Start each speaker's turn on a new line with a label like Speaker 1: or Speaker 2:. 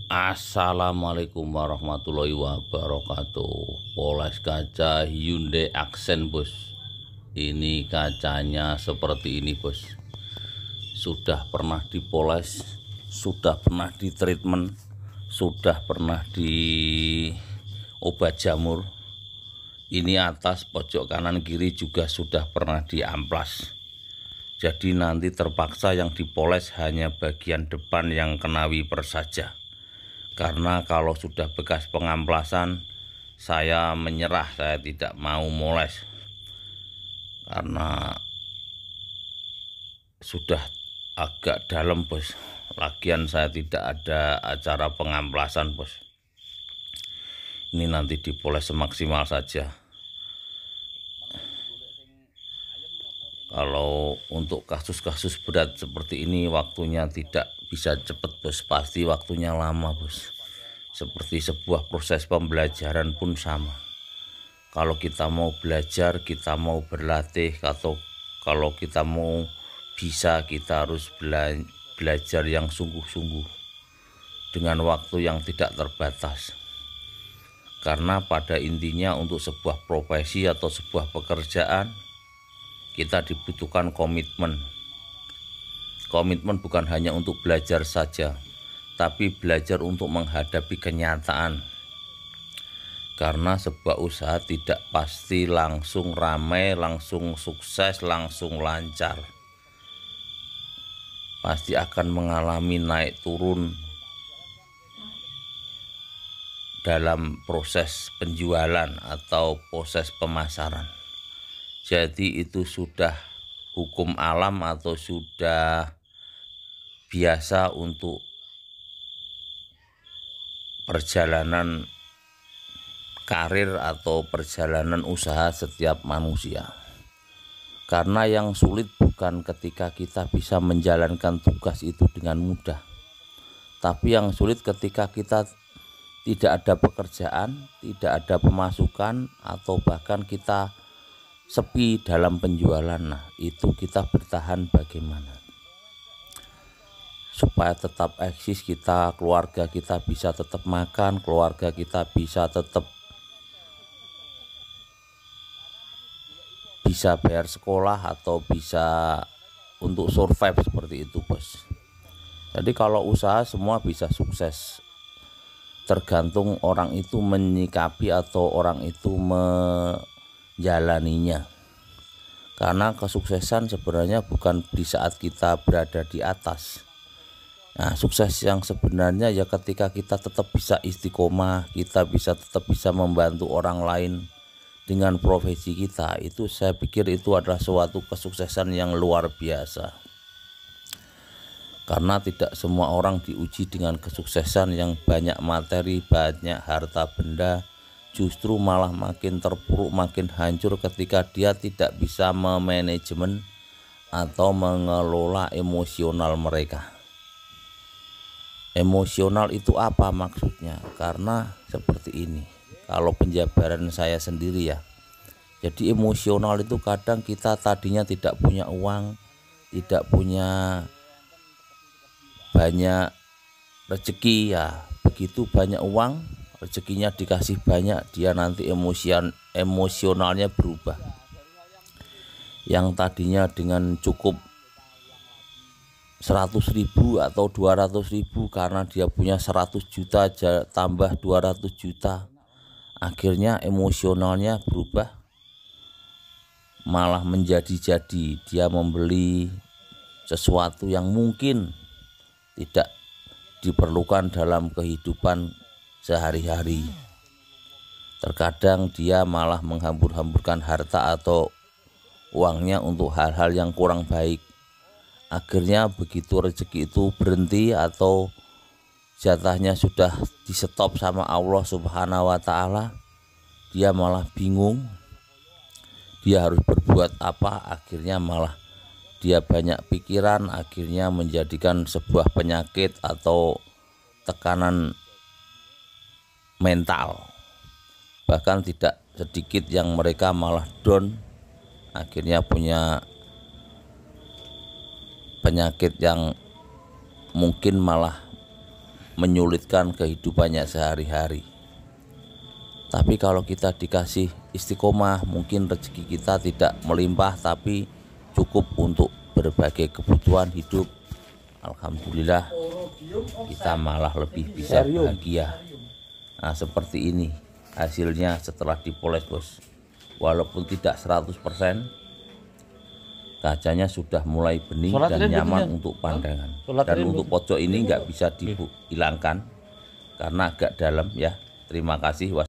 Speaker 1: Assalamualaikum warahmatullahi wabarakatuh. Poles kaca Hyundai Accent, bos. Ini kacanya seperti ini, bos. Sudah pernah dipoles, sudah pernah di treatment, sudah pernah di obat jamur. Ini atas, pojok kanan kiri juga sudah pernah diamplas. Jadi nanti terpaksa yang dipoles hanya bagian depan yang kena wiper saja. Karena kalau sudah bekas pengamplasan, saya menyerah, saya tidak mau moles. Karena sudah agak dalam, bos. Lagian saya tidak ada acara pengamplasan, bos. Ini nanti dipoles semaksimal saja. Kalau untuk kasus-kasus berat seperti ini waktunya tidak bisa cepat, bos. Pasti waktunya lama, bos. Seperti sebuah proses pembelajaran pun sama. Kalau kita mau belajar, kita mau berlatih, atau kalau kita mau bisa, kita harus belajar yang sungguh-sungguh dengan waktu yang tidak terbatas. Karena pada intinya untuk sebuah profesi atau sebuah pekerjaan, kita dibutuhkan komitmen. Komitmen bukan hanya untuk belajar saja, tapi belajar untuk menghadapi kenyataan. Karena sebuah usaha tidak pasti langsung ramai, langsung sukses, langsung lancar. Pasti akan mengalami naik turun dalam proses penjualan atau proses pemasaran. Jadi itu sudah hukum alam atau sudah biasa untuk perjalanan karir atau perjalanan usaha setiap manusia. Karena yang sulit bukan ketika kita bisa menjalankan tugas itu dengan mudah, tapi yang sulit ketika kita tidak ada pekerjaan, tidak ada pemasukan, atau bahkan kita sepi dalam penjualan. Nah, itu kita bertahan bagaimana supaya tetap eksis kita, keluarga kita bisa tetap makan, keluarga kita bisa tetap bayar sekolah atau bisa untuk survive seperti itu, bos. Jadi kalau usaha semua bisa sukses, tergantung orang itu menyikapi atau orang itu menjalaninya. Karena kesuksesan sebenarnya bukan di saat kita berada di atas. Nah, sukses yang sebenarnya ya ketika kita tetap bisa istiqomah, kita tetap bisa membantu orang lain dengan profesi kita. Itu saya pikir itu adalah suatu kesuksesan yang luar biasa. Karena tidak semua orang diuji dengan kesuksesan yang banyak materi, banyak harta benda, justru malah makin terpuruk, makin hancur ketika dia tidak bisa memanajemen atau mengelola emosional mereka. Emosional itu apa maksudnya? Karena seperti ini, kalau penjabaran saya sendiri ya, jadi emosional itu kadang kita tadinya tidak punya uang, tidak punya banyak rezeki, ya begitu banyak uang, rezekinya dikasih banyak, dia nanti emosionalnya berubah. Yang tadinya dengan cukup 100.000 atau 200.000, karena dia punya 100 juta aja tambah 200 juta, akhirnya emosionalnya berubah, malah menjadi-jadi. Dia membeli sesuatu yang mungkin tidak diperlukan dalam kehidupan sehari-hari. Terkadang dia malah menghambur-hamburkan harta atau uangnya untuk hal-hal yang kurang baik. Akhirnya begitu rezeki itu berhenti atau jatahnya sudah di stop sama Allah Subhanahu wa Ta'ala, dia malah bingung dia harus berbuat apa. Akhirnya malah dia banyak pikiran, akhirnya menjadikan sebuah penyakit atau tekanan mental. Bahkan tidak sedikit yang mereka malah down, akhirnya punya penyakit yang mungkin malah menyulitkan kehidupannya sehari-hari. Tapi kalau kita dikasih istiqomah, mungkin rezeki kita tidak melimpah tapi cukup untuk berbagai kebutuhan hidup. Alhamdulillah kita malah lebih bisa bahagia. Nah, seperti ini hasilnya setelah dipoles, bos. Walaupun tidak 100%, kacanya sudah mulai bening dan nyaman untuk pandangan. Dan untuk pojok ini nggak bisa dihilangkan karena agak dalam ya. Terima kasih.